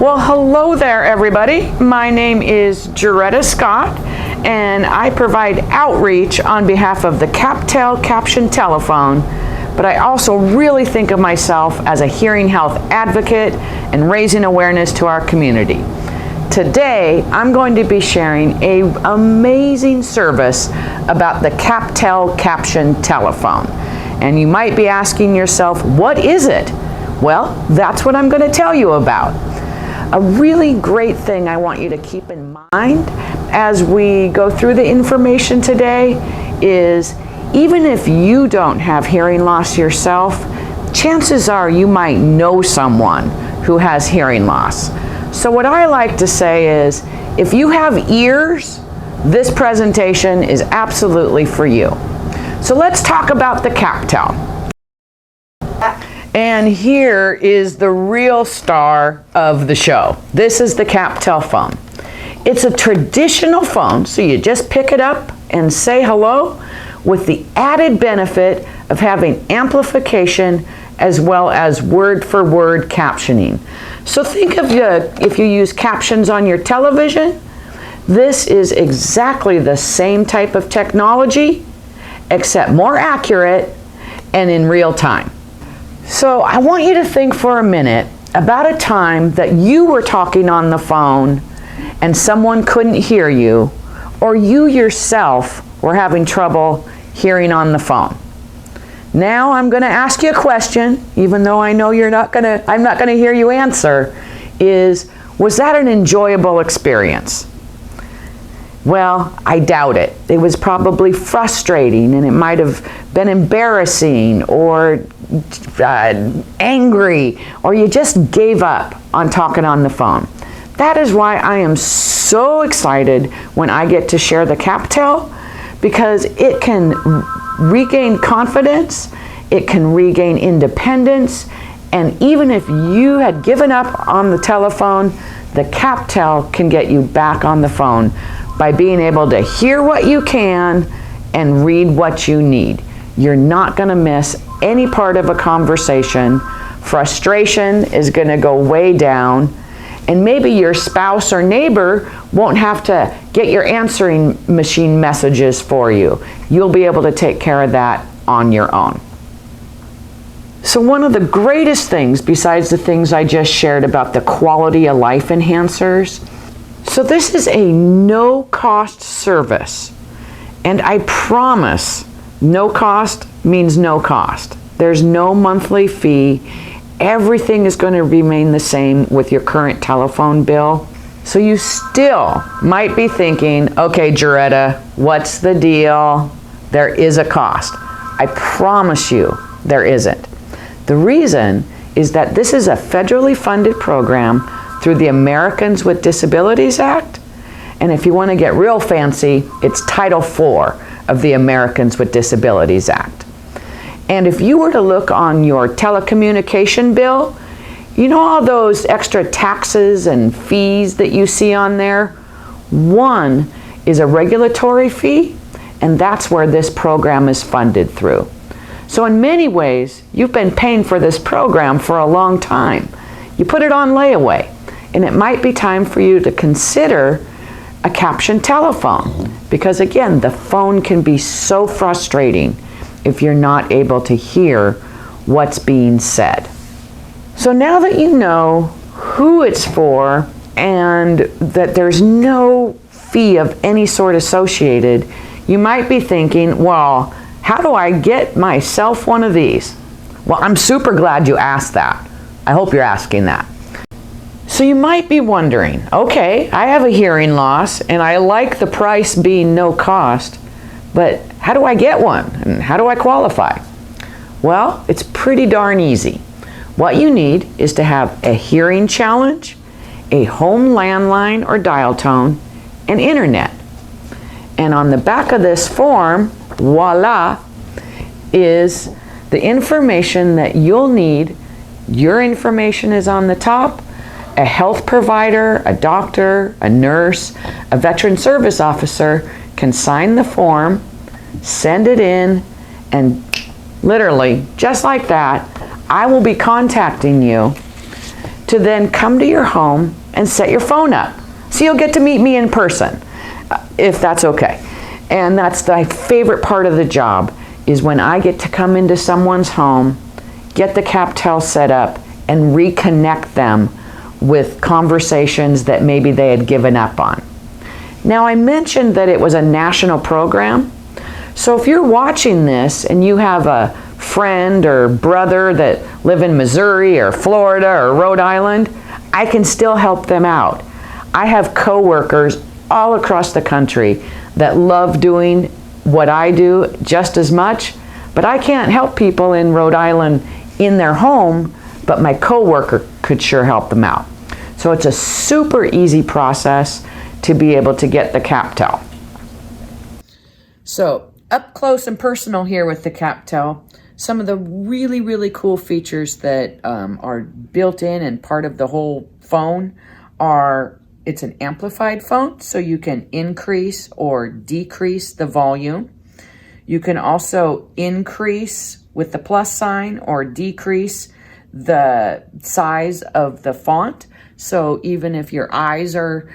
Well, hello there, everybody. My name is Jaretta Scott, and I provide outreach on behalf of the CapTel Captioned Telephone, but I also really think of myself as a hearing health advocate and raising awareness to our community. Today, I'm going to be sharing an amazing service about the CapTel Captioned Telephone. And you might be asking yourself, what is it? Well, that's what I'm going to tell you about. A really great thing I want you to keep in mind as we go through the information today is even if you don't have hearing loss yourself, chances are you might know someone who has hearing loss. So what I like to say is, if you have ears, this presentation is absolutely for you. So let's talk about the CapTel. And here is the real star of the show. This is the CapTel phone. It's a traditional phone, so you just pick it up and say hello, with the added benefit of having amplification as well as word-for-word captioning. So think of if you use captions on your television, this is exactly the same type of technology, except more accurate and in real time. So I want you to think for a minute about a time that you were talking on the phone and someone couldn't hear you, or you yourself were having trouble hearing on the phone. Now I'm going to ask you a question, even though I know I'm not going to hear you answer, was that an enjoyable experience? Well, I doubt it. It was probably frustrating, and it might have been embarrassing or angry, or you just gave up on talking on the phone. That is why I am so excited when I get to share the CapTel, because it can regain confidence, it can regain independence, and even if you had given up on the telephone, the CapTel can get you back on the phone by being able to hear what you can and read what you need. You're not going to miss any part of a conversation. Frustration is going to go way down, and maybe your spouse or neighbor won't have to get your answering machine messages for you. You'll be able to take care of that on your own. So one of the greatest things, besides the things I just shared about the quality of life enhancers, so this is a no-cost service, and I promise no cost means no cost. There's no monthly fee. Everything is going to remain the same with your current telephone bill. So you still might be thinking, okay, Jaretta, what's the deal? There is a cost. I promise you there isn't. The reason is that this is a federally funded program through the Americans with Disabilities Act, and if you want to get real fancy, it's Title IV of the Americans with Disabilities Act. And if you were to look on your telecommunication bill, you know all those extra taxes and fees that you see on there? One is a regulatory fee, and that's where this program is funded through. So in many ways, you've been paying for this program for a long time. You put it on layaway, and it might be time for you to consider a captioned telephone, because again, the phone can be so frustrating if you're not able to hear what's being said. So now that you know who it's for and that there's no fee of any sort associated, you might be thinking, well, how do I get myself one of these? Well, I'm super glad you asked that. I hope you're asking that. So you might be wondering, okay, I have a hearing loss and I like the price being no cost, but how do I get one and how do I qualify? Well, it's pretty darn easy. What you need is to have a hearing challenge, a home landline or dial tone, and internet. And on the back of this form, voila, is the information that you'll need. Your information is on the top. A health provider, a doctor, a nurse, a veteran service officer can sign the form, send it in, and literally, just like that, I will be contacting you to then come to your home and set your phone up. So you'll get to meet me in person, if that's okay. And that's my favorite part of the job, is when I get to come into someone's home, get the CapTel set up, and reconnect them with conversations that maybe they had given up on. Now, I mentioned that it was a national program. So if you're watching this and you have a friend or brother that live in Missouri or Florida or Rhode Island, I can still help them out. I have coworkers all across the country that love doing what I do just as much, but I can't help people in Rhode Island in their home, but my coworker could sure help them out. So it's a super easy process to be able to get the CapTel. So up close and personal here with the CapTel, some of the really, really cool features that are built in and part of the whole phone are, it's an amplified phone, so you can increase or decrease the volume. You can also increase with the plus sign or decrease the size of the font. So even if your eyes are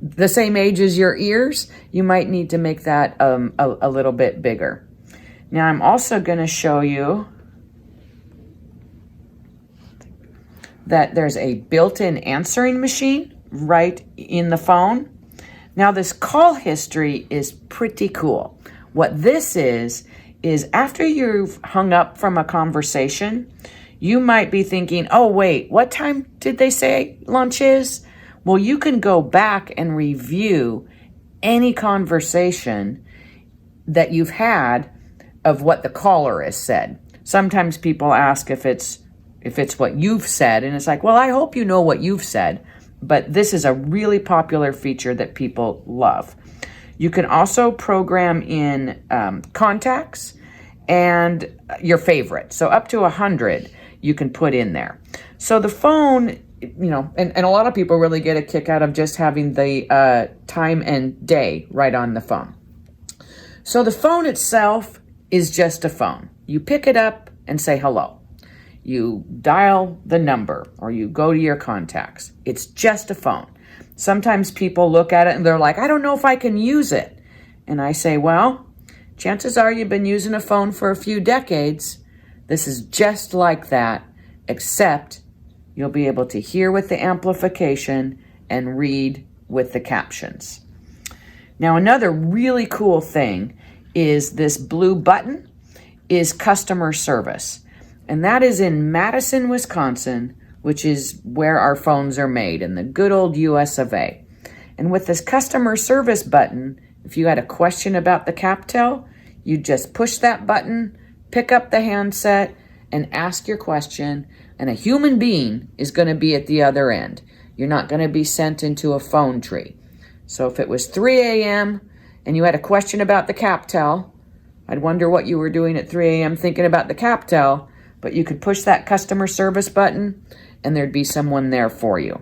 the same age as your ears, you might need to make that a little bit bigger. Now I'm also going to show you that there's a built-in answering machine right in the phone. Now this call history is pretty cool. What this is after you've hung up from a conversation, you might be thinking, oh wait, what time did they say lunch is? Well, you can go back and review any conversation that you've had of what the caller has said. Sometimes people ask if it's what you've said, and it's like, well, I hope you know what you've said. But this is a really popular feature that people love. You can also program in contacts and your favorite. So up to 100 you can put in there. So the phone, you know, and a lot of people really get a kick out of just having the time and day right on the phone. So the phone itself is just a phone. You pick it up and say hello. You dial the number or you go to your contacts. It's just a phone. Sometimes people look at it and they're like, I don't know if I can use it. And I say, well, chances are you've been using a phone for a few decades. This is just like that, except you'll be able to hear with the amplification and read with the captions. Now, another really cool thing is this blue button is customer service. And that is in Madison, Wisconsin, which is where our phones are made, in the good old US of A. And with this customer service button, if you had a question about the CapTel, you just push that button, pick up the handset, and ask your question, and a human being is going to be at the other end. You're not going to be sent into a phone tree. So if it was 3 a.m. and you had a question about the CapTel, I'd wonder what you were doing at 3 a.m. thinking about the CapTel, but you could push that customer service button and there'd be someone there for you.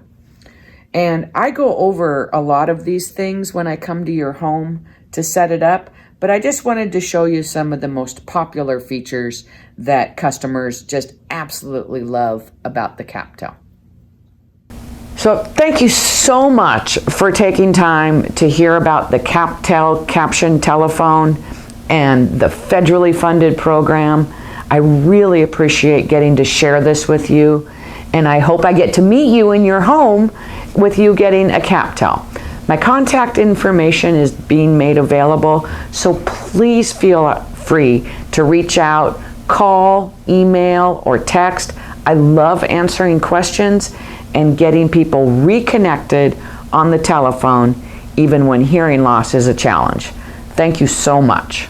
And I go over a lot of these things when I come to your home to set it up, but I just wanted to show you some of the most popular features that customers just absolutely love about the CapTel. So thank you so much for taking time to hear about the CapTel Captioned Telephone and the federally funded program. I really appreciate getting to share this with you, and I hope I get to meet you in your home with you getting a CapTel. My contact information is being made available, so please feel free to reach out, call, email, or text. I love answering questions and getting people reconnected on the telephone, even when hearing loss is a challenge. Thank you so much.